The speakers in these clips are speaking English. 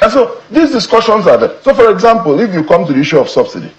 And so these discussions are there. So for example, if you come to the issue of subsidy,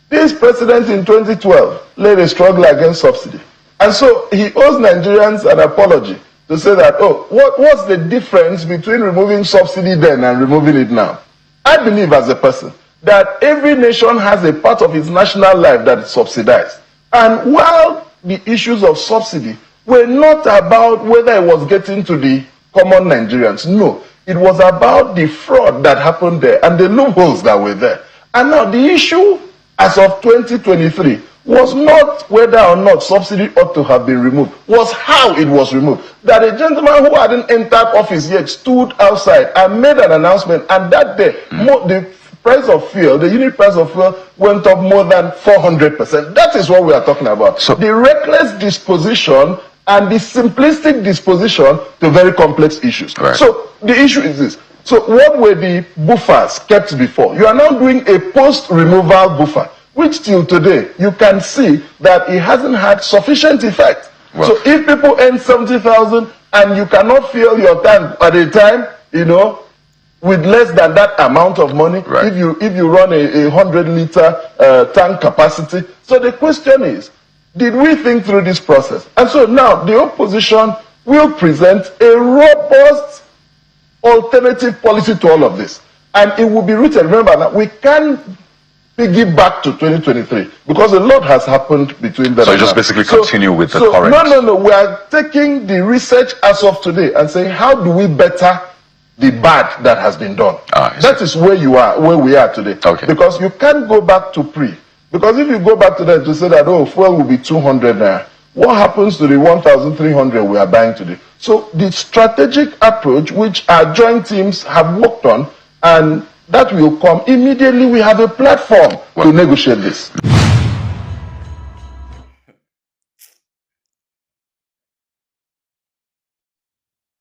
this president in 2012 led a struggle against subsidy. And so he owes Nigerians an apology to say that, oh, what's the difference between removing subsidy then and removing it now? I believe as a person that every nation has a part of its national life that is subsidized. And while the issues of subsidy were not about whether it was getting to the common Nigerians, no, it was about the fraud that happened there and the loopholes that were there. And now the issue as of 2023 was not whether or not subsidy ought to have been removed, was how it was removed. That a gentleman who hadn't entered office yet stood outside and made an announcement, and that day, the price of fuel, the unit price of fuel went up more than 400%. That is what we are talking about. So the reckless disposition and the simplistic disposition to very complex issues. Right. So the issue is this. So what were the buffers kept before? You are now doing a post-removal buffer, which till today, you can see that it hasn't had sufficient effect. Well, so if people earn 70,000 and you cannot fill your tank at a time, you know, with less than that amount of money, right, if you run a 100-liter tank capacity. So the question is, did we think through this process? And so now the opposition will present a robust alternative policy to all of this. And it will be written. Remember that we can't piggyback to 2023 because a lot has happened between them. So you just basically continue with the current. No. We are taking the research as of today and saying, how do we better the bad that has been done? That is where we are today. Okay. Because you can't go back to pre. Because if you go back to that to say that, oh, fuel will be 200 naira, what happens to the 1,300 we are buying today? So the strategic approach, which our joint teams have worked on, and that will come immediately we have a platform to negotiate this.